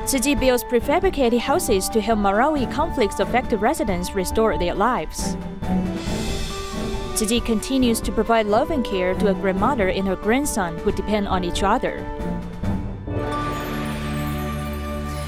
Tzu Chi builds prefabricated houses to help Marawi conflict-affected residents restore their lives. Tzu Chi continues to provide love and care to a grandmother and her grandson who depend on each other.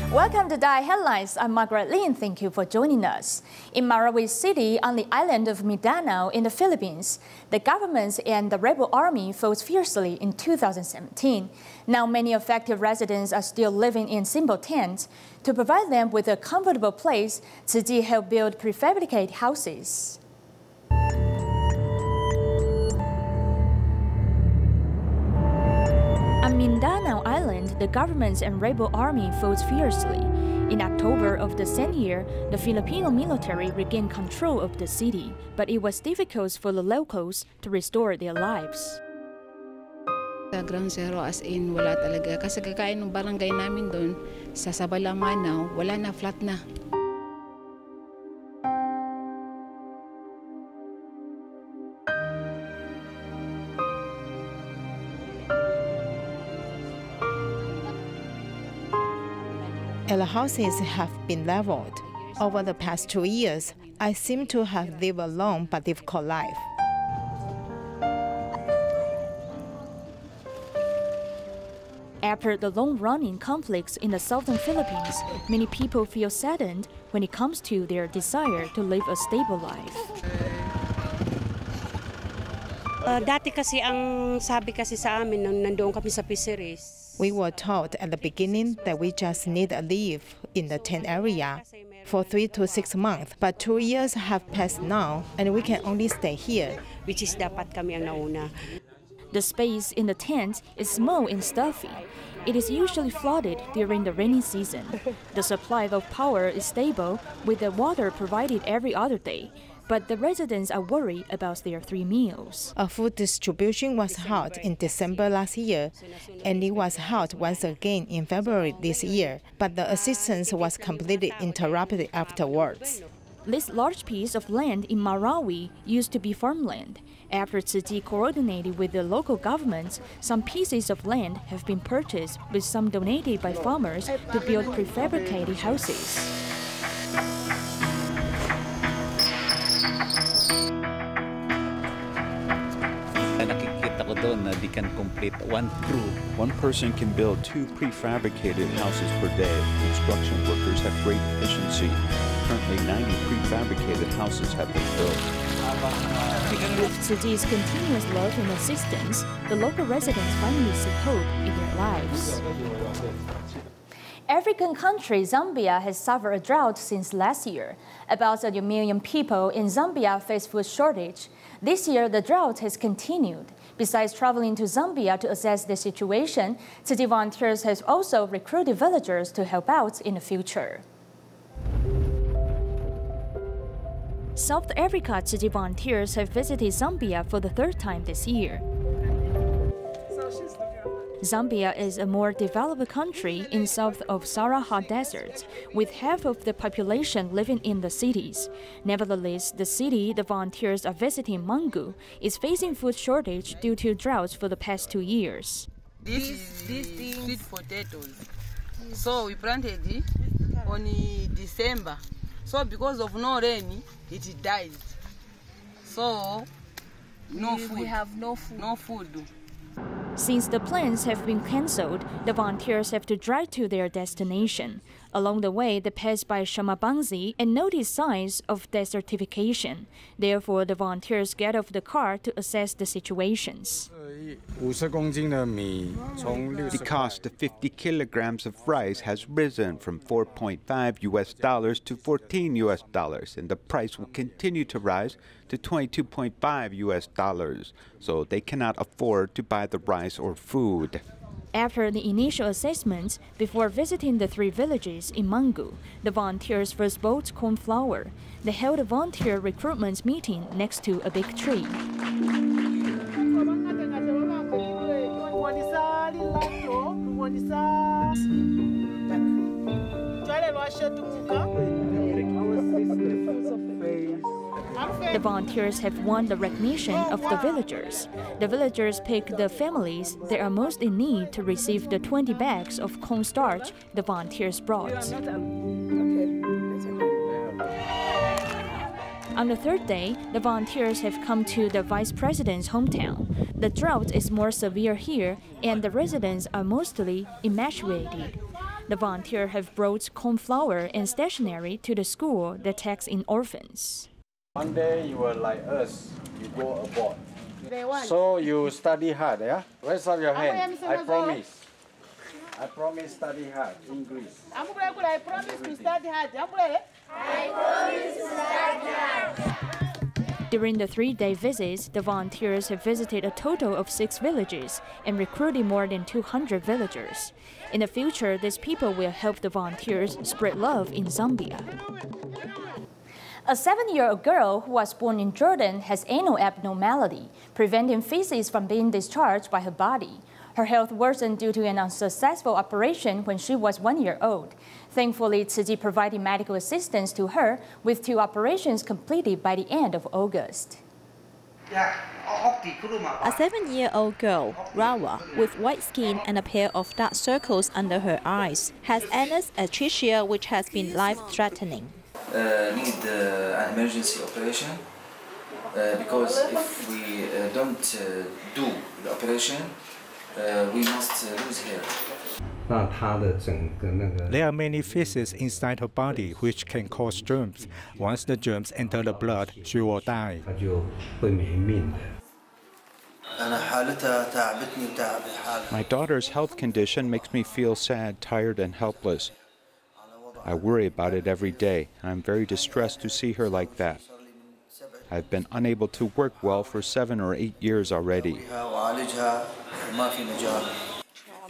Welcome to DaAi Headlines. I'm Margaret Lin. Thank you for joining us. In Marawi City, on the island of Mindanao in the Philippines, the government and the rebel army fought fiercely in 2017. Now many affected residents are still living in simple tents. To provide them with a comfortable place, Tzu Chi helped build prefabricated houses. On Mindanao Island, the government and rebel army fought fiercely. In October of the same year, the Filipino military regained control of the city, but it was difficult for the locals to restore their lives. Sa ground zero as in wala talaga. Kasi kakain ng barangay namin doon sa Sabalamanaw, wala na, flat na. And the houses have been leveled. Over the past 2 years, I seem to have lived a long but difficult life. After the long-running conflicts in the southern Philippines, many people feel saddened when it comes to their desire to live a stable life. Dati kasi ang sabi kasi sa amin nung nandoon kami sa fisheries. We were told at the beginning that we just need a live in the tent area for 3 to 6 months. But 2 years have passed now, and we can only stay here. Which is dapat kami ang nauna. The space in the tent is small and stuffy. It is usually flooded during the rainy season. The supply of power is stable, with the water provided every other day. But the residents are worried about their 3 meals. A food distribution was held in December last year, and it was held once again in February this year, but the assistance was completely interrupted afterwards. This large piece of land in Marawi used to be farmland. After Tzu Chi coordinated with the local governments, some pieces of land have been purchased, with some donated by farmers to build prefabricated houses. Nakikita ko doon na they can complete one crew. One person can build 2 prefabricated houses per day. Construction workers have great efficiency. Currently, 90 prefabricated houses have been built. With Tzu Chi's continuous love and assistance, the local residents finally see hope in their lives. African country Zambia has suffered a drought since last year. About 1 million people in Zambia face food shortage. This year, the drought has continued. Besides traveling to Zambia to assess the situation, Tzu Chi volunteers have also recruited villagers to help out in the future. South Africa Tzu Chi volunteers have visited Zambia for the 3rd time this year. Zambia is a more developed country in south of Sahara Desert, with half of the population living in the cities. Nevertheless, the city the volunteers are visiting, Mangu, is facing food shortage due to droughts for the past 2 years. This is sweet potatoes. So we planted it on December. So because of no rain, it died. So no food. We have no food. No food. Since the plans have been cancelled, the volunteers have to drive to their destination. Along the way, they pass by Shamabanzi and notice signs of desertification. Therefore, the volunteers get off the car to assess the situations. The cost of 50 kilograms of rice has risen from $4.5 to $14, and the price will continue to rise to $22.5. So they cannot afford to buy the rice or food. After the initial assessment, before visiting the 3 villages in Mangu, the volunteers first bought corn flour. They held a volunteer recruitment meeting next to a big tree. The volunteers have won the recognition of the villagers. The villagers pick the families that are most in need to receive the 20 bags of cornstarch the volunteers brought. On the third day, the volunteers have come to the vice president's hometown. The drought is more severe here, and the residents are mostly emaciated. The volunteers have brought corn flour and stationery to the school that takes in orphans. One day you are like us, you go abroad. So you study hard, yeah? Raise up your hand. I promise. I promise study hard, English. I promise to study hard. During the 3-day visits, the volunteers have visited a total of 6 villages and recruited more than 200 villagers. In the future, these people will help the volunteers spread love in Zambia. A 7-year-old girl who was born in Jordan has anal abnormality, preventing feces from being discharged by her body. Her health worsened due to an unsuccessful operation when she was 1 year old. Thankfully, Tzu Chi provided medical assistance to her, with 2 operations completed by the end of August. A 7-year-old girl, Rawa, with white skin and a pair of dark circles under her eyes, has anus atresia, which has been life-threatening. Need an emergency operation because if we don't do the operation, we must lose hair. There are many feces inside her body which can cause germs. Once the germs enter the blood, she will die. My daughter's health condition makes me feel sad, tired, and helpless. I worry about it every day. I'm very distressed to see her like that. I've been unable to work well for 7 or 8 years already.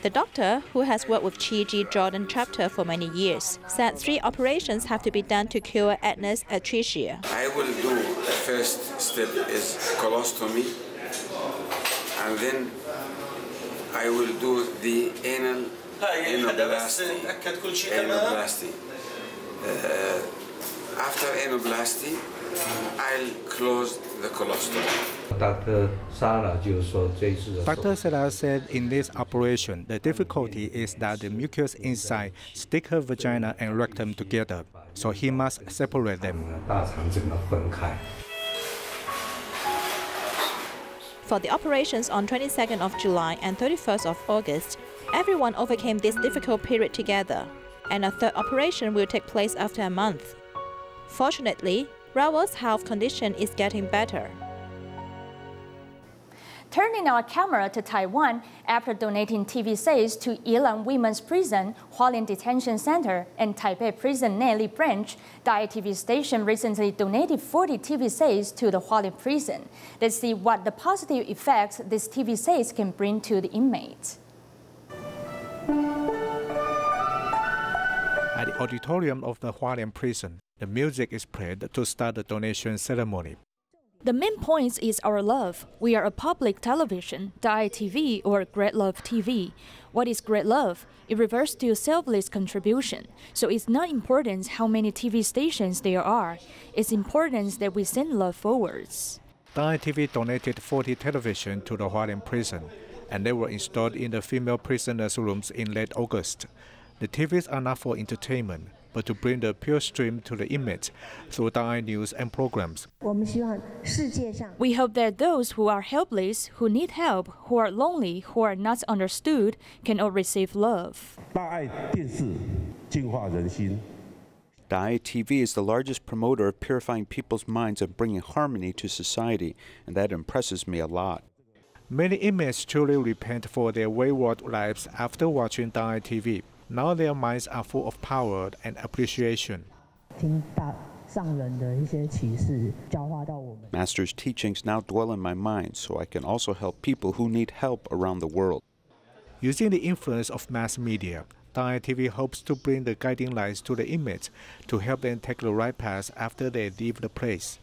The doctor, who has worked with Tzu Chi Jordan chapter for many years, said 3 operations have to be done to cure anus atresia. I will do the first step is colostomy, and then I will do the anoplasty. After anoplasty, I'll close the colostomy. Dr. Sarah said in this operation, the difficulty is that the mucus inside stick her vagina and rectum together, so he must separate them. For the operations on 22nd of July and 31st of August, everyone overcame this difficult period together, and a 3rd operation will take place after a month. Fortunately, Rawa's health condition is getting better. Turning our camera to Taiwan, after donating TV sets to Yilan Women's Prison, Hualien Detention Center, and Taipei Prison Neli Branch, DaAi TV station recently donated 40 TV sets to the Hualien Prison. Let's see what the positive effects these TV sets can bring to the inmates. At the auditorium of the Hualien Prison, the music is played to start the donation ceremony. The main point is our love. We are a public television, DaAi TV or Great Love TV. What is great love? It refers to selfless contribution. So it's not important how many TV stations there are. It's important that we send love forwards. DaAi TV donated 40 televisions to the Hualien Prison, and they were installed in the female prisoners' rooms in late August. The TVs are not for entertainment, but to bring the pure stream to the inmates through DaAi news and programs. We hope that those who are helpless, who need help, who are lonely, who are not understood, can all receive love. DaAi TV is the largest promoter of purifying people's minds and bringing harmony to society, and that impresses me a lot. Many inmates truly repent for their wayward lives after watching DaAi TV. Now their minds are full of power and appreciation. Master's teachings now dwell in my mind, so I can also help people who need help around the world. Using the influence of mass media, DaAi TV hopes to bring the guiding lights to the inmates to help them take the right path after they leave the place.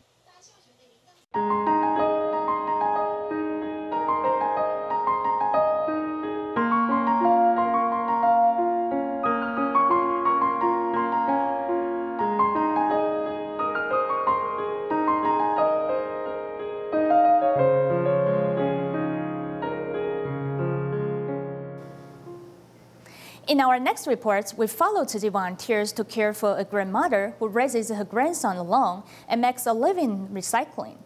In our next report, we follow Tzu Chi volunteers to care for a grandmother who raises her grandson alone and makes a living recycling.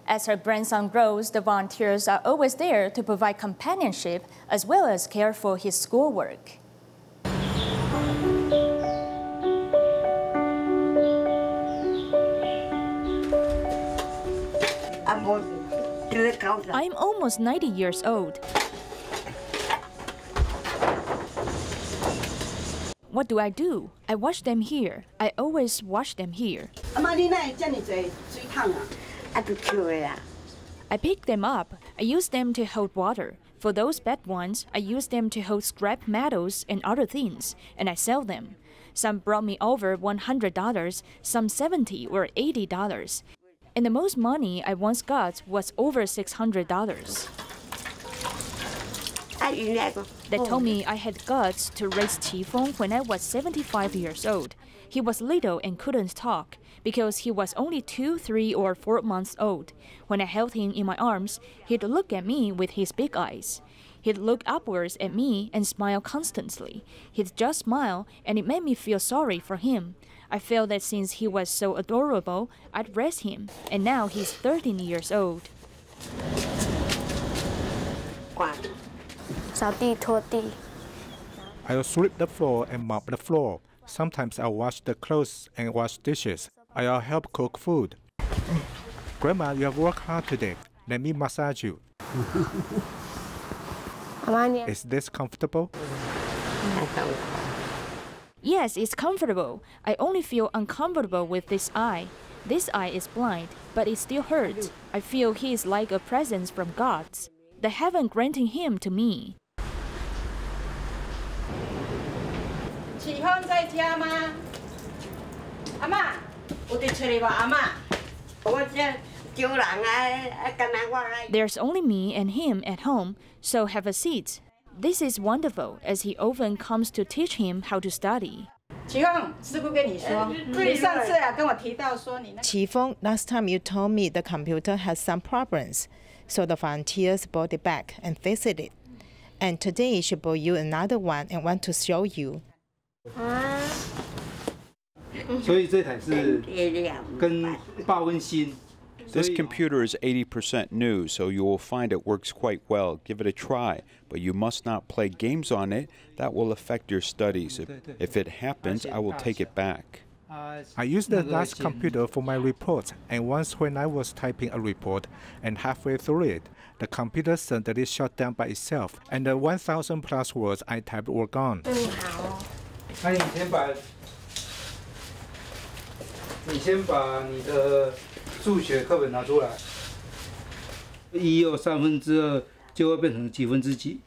As her grandson grows, the volunteers are always there to provide companionship as well as care for his schoolwork. I'm almost 90 years old. What do? I wash them here. I always wash them here. I pick them up. I use them to hold water. For those bad ones, I use them to hold scrap metals and other things, and I sell them. Some brought me over $100, some $70 or $80. And the most money I once got was over $600. They told me I had guts to raise Qifeng when I was 75 years old. He was little and couldn't talk because he was only 2, 3, or 4 months old. When I held him in my arms, he'd look at me with his big eyes. He'd look upwards at me and smile constantly. He'd just smile, and it made me feel sorry for him. I felt that since he was so adorable, I'd raise him, and now he's 13 years old. I'll sweep the floor and mop the floor. Sometimes I'll wash the clothes and wash dishes. I'll help cook food. Grandma, you have worked hard today. Let me massage you. Is this comfortable? Yes, it's comfortable. I only feel uncomfortable with this eye. This eye is blind, but it still hurts. I feel he is like a present from God. The heaven granting him to me. There's only me and him at home, so have a seat. This is wonderful, as he often comes to teach him how to study. Qifeng, last time you told me the computer has some problems, so the volunteers brought it back and fixed it. And today she brought you another one and want to show you. This computer is 80% new, so you will find it works quite well. Give it a try, but you must not play games on it. That will affect your studies. If it happens, I will take it back. I used the last computer for my report, and once when I was typing a report, and halfway through it, the computer suddenly shut down by itself, and the 1,000 plus words I typed were gone. 你先把你的数学课本拿出来，1又2/3就会变成几分之几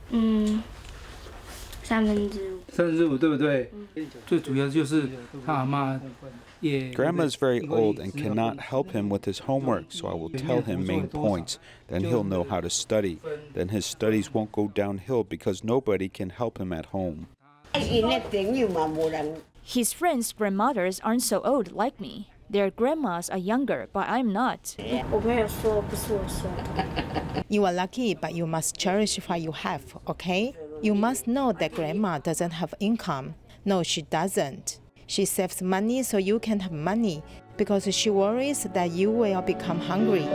？3/5，对不对？最主要就是他阿嬷也。Grandma is very old and cannot help him with his homework, so I will tell him main points. Then he'll know how to study. Then his studies won't go downhill because nobody can help him at home. His friends' grandmothers aren't so old like me. Their grandmas are younger, but I'm not. You are lucky, but you must cherish what you have, okay? You must know that grandma doesn't have income. No, she doesn't. She saves money so you can have money because she worries that you will become hungry.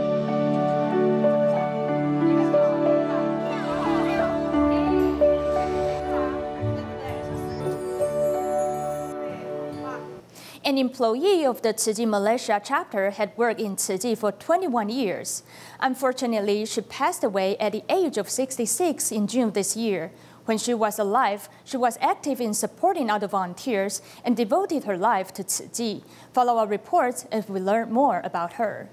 An employee of the Tzu Chi Malaysia chapter had worked in Tzu Chi for 21 years. Unfortunately, she passed away at the age of 66 in June this year. When she was alive, she was active in supporting other volunteers and devoted her life to Tzu Chi. Follow our reports as we learn more about her.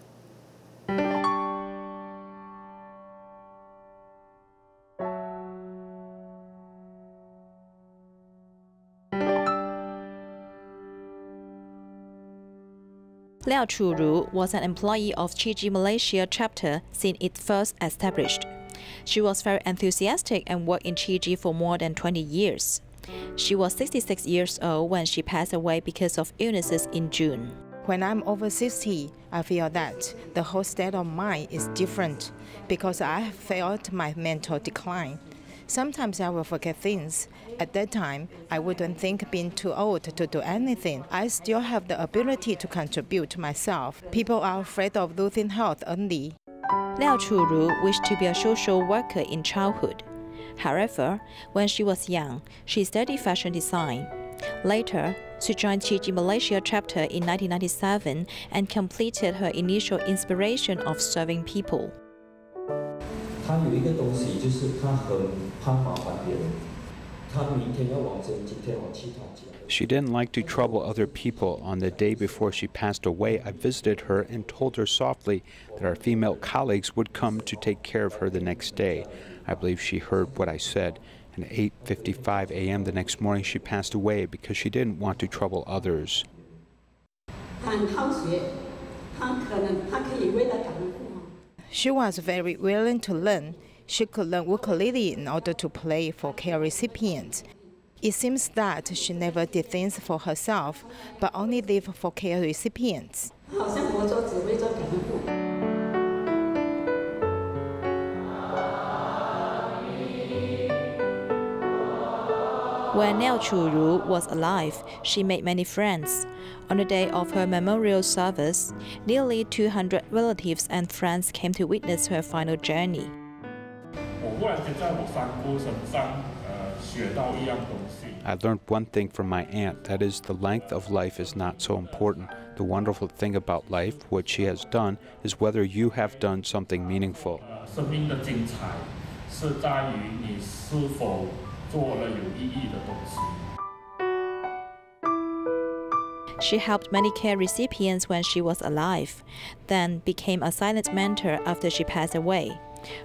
Liao Churu was an employee of Tzu Chi Malaysia chapter since it first established. She was very enthusiastic and worked in Tzu Chi for more than 20 years. She was 66 years old when she passed away because of illnesses in June. When I'm over 60, I feel that the whole state of mind is different because I have felt my mental decline. Sometimes I will forget things. At that time, I wouldn't think being too old to do anything. I still have the ability to contribute to myself. People are afraid of losing health early. Liao Churu wished to be a social worker in childhood. However, when she was young, she studied fashion design. Later, she joined Tzu Chi Malaysia chapter in 1997 and completed her initial inspiration of serving people. She didn't like to trouble other people. On the day before she passed away, I visited her and told her softly that our female colleagues would come to take care of her the next day. I believe she heard what I said, and at 8:55 a.m. the next morning she passed away because she didn't want to trouble others. She was very willing to learn. She could learn ukulele in order to play for care recipients. It seems that she never did things for herself, but only lived for care recipients. When Liao Churu was alive, she made many friends. On the day of her memorial service, nearly 200 relatives and friends came to witness her final journey. I learned one thing from my aunt, that is, the length of life is not so important. The wonderful thing about life, what she has done, is whether you have done something meaningful. She helped many care recipients when she was alive, then became a silent mentor after she passed away.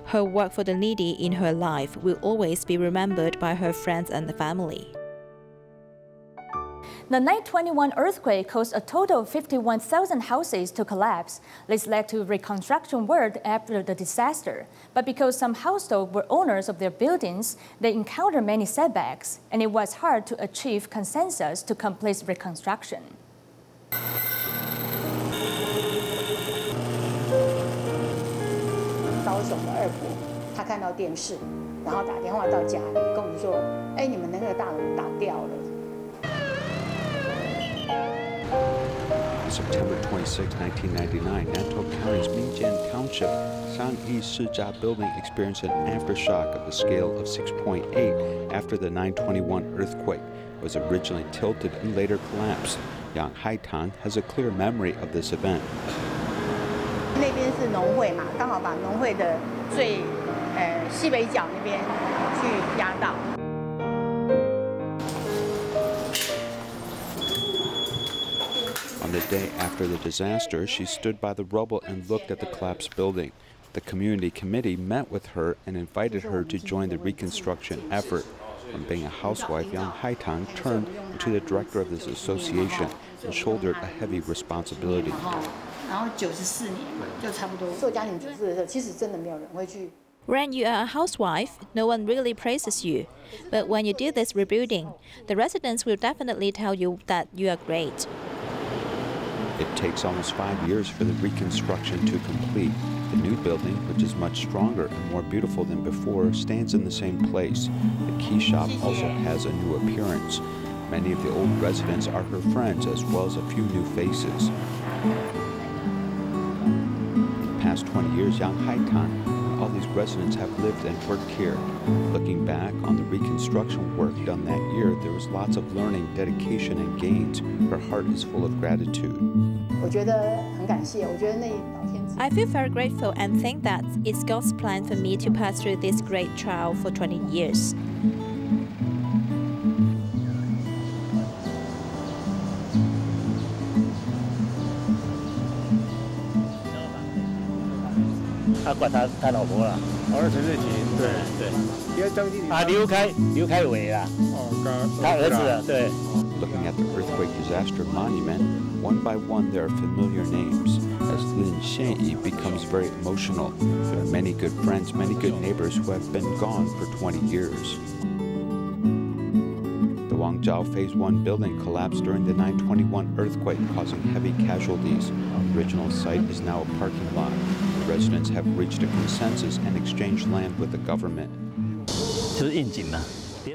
Her work for the needy in her life will always be remembered by her friends and the family. The 9/21 earthquake caused a total of 51,000 houses to collapse. This led to reconstruction work after the disaster. But because some households were owners of their buildings, they encountered many setbacks, and it was hard to achieve consensus to complete reconstruction. 高雄的二伯，他看到电视，然后打电话到家里跟我们说：“哎，你们那个大楼倒掉了。” On September 26, 1999, Nantou County's Minjian Township Sangyi Shijia building experienced an aftershock of the scale of 6.8 after the 9/21 earthquake. It was originally tilted and later collapsed. Yang Haitang has a clear memory of this event. 那边是农会嘛，刚好把农会的最西北角那边去压到。 On the day after the disaster, she stood by the rubble and looked at the collapsed building. The community committee met with her and invited her to join the reconstruction effort. From being a housewife, Yang Haitang turned into the director of this association and shouldered a heavy responsibility. 然后94年就差不多做家庭主妇的时候，其实真的没有人会去。 When you are a housewife, no one really praises you. But when you do this rebuilding, the residents will definitely tell you that you are great. It takes almost 5 years for the reconstruction to complete. The new building, which is much stronger and more beautiful than before, stands in the same place. The key shop also has a new appearance. Many of the old residents are her friends, as well as a few new faces. In the past 20 years, Yang Haitang and all these residents have lived and worked here. Looking back on the reconstruction work done that year, there was lots of learning, dedication, and gains. Her heart is full of gratitude. 我觉得很感谢，我觉得那老天。 I feel very grateful and think that it's God's plan for me to pass through this great trial for 20 years. He 管他老婆了，我是陈瑞琴，对对，因为张经理刘开伟啦，他儿子啊，对。 Looking at the earthquake disaster monument, one by one there are familiar names. As Lin Xianyi becomes very emotional, there are many good friends, many good neighbors who have been gone for 20 years. The Wangjiao Phase 1 building collapsed during the 9/21 earthquake, causing heavy casualties. The original site is now a parking lot. The residents have reached a consensus and exchanged land with the government.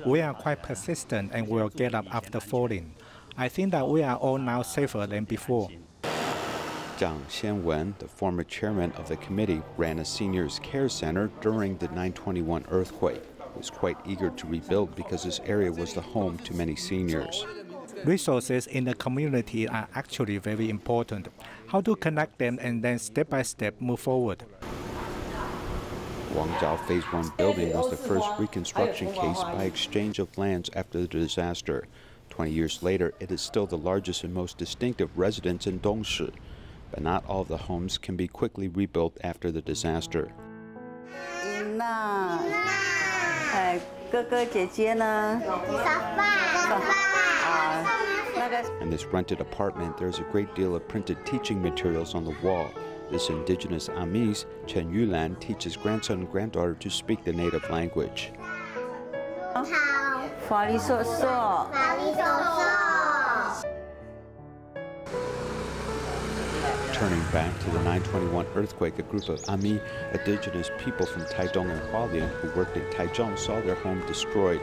We are quite persistent and will get up after falling. I think that we are all now safer than before. Zhang Xianwen, the former chairman of the committee, ran a seniors care center during the 9/21 earthquake. He was quite eager to rebuild because this area was the home to many seniors. Resources in the community are actually very important. How to connect them and then step by step move forward. Wangzhou Phase 1 building was the first reconstruction case by exchange of lands after the disaster. 20 years later, it is still the largest and most distinctive residence in Dongshi. But not all of the homes can be quickly rebuilt after the disaster. In this rented apartment, there's a great deal of printed teaching materials on the wall. This indigenous Amis, Chen Yulan, teaches grandson and granddaughter to speak the native language. Turning back to the 9/21 earthquake, a group of Ami, indigenous people from Taichung and Hualien who worked in Taichung saw their home destroyed.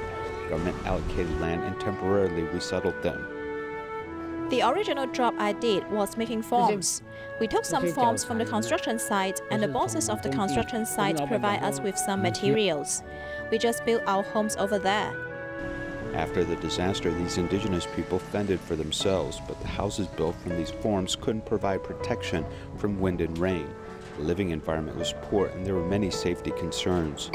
Government allocated land and temporarily resettled them. The original job I did was making forms. We took some forms from the construction site, and the bosses of the construction site provide us with some materials. We just built our homes over there. After the disaster, these indigenous people fended for themselves, but the houses built from these forms couldn't provide protection from wind and rain. The living environment was poor, and there were many safety concerns.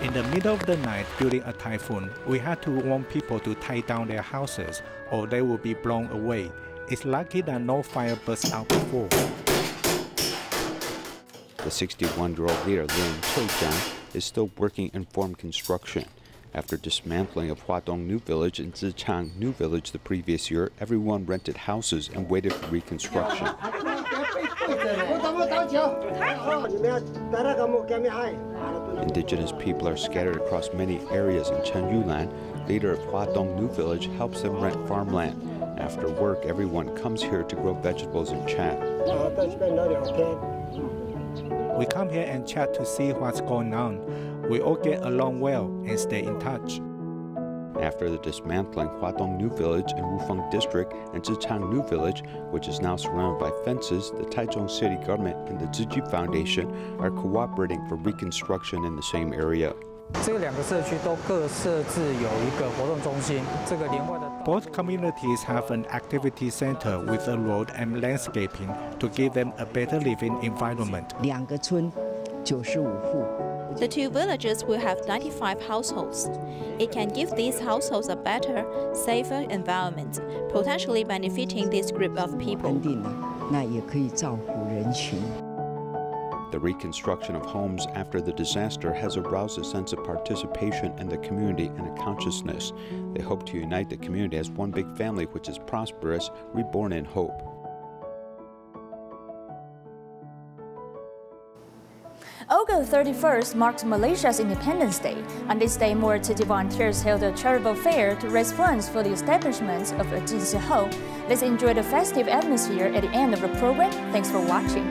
In the middle of the night during a typhoon, we had to warn people to tie down their houses or they will be blown away. It's lucky that no fire burst out before. The 61-year-old leader, Lin Choi-jiang, is still working in form construction. After dismantling of Huadong New Village and Zichang New Village the previous year, everyone rented houses and waited for reconstruction. Indigenous people are scattered across many areas, and Chen Yulan, leader of Huadong New Village, helps them rent farmland. After work, everyone comes here to grow vegetables and chat. We come here and chat to see what's going on. We all get along well and stay in touch. After the dismantling, Huadong New Village in Wufeng District and Zichang New Village, which is now surrounded by fences, the Taichung City government and the Tzu Chi Foundation are cooperating for reconstruction in the same area. Both communities have an activity center with a road and landscaping to give them a better living environment. The two villages will have 95 households. It can give these households a better, safer environment, potentially benefiting this group of people. The reconstruction of homes after the disaster has aroused a sense of participation in the community and a consciousness. They hope to unite the community as one big family which is prosperous, reborn in hope. August 31st marks Malaysia's Independence Day. On this day, more Tzu Chi volunteers held a charitable fair to raise funds for the establishment of a Tzu Chi home. Let's enjoy the festive atmosphere at the end of the program. Thanks for watching.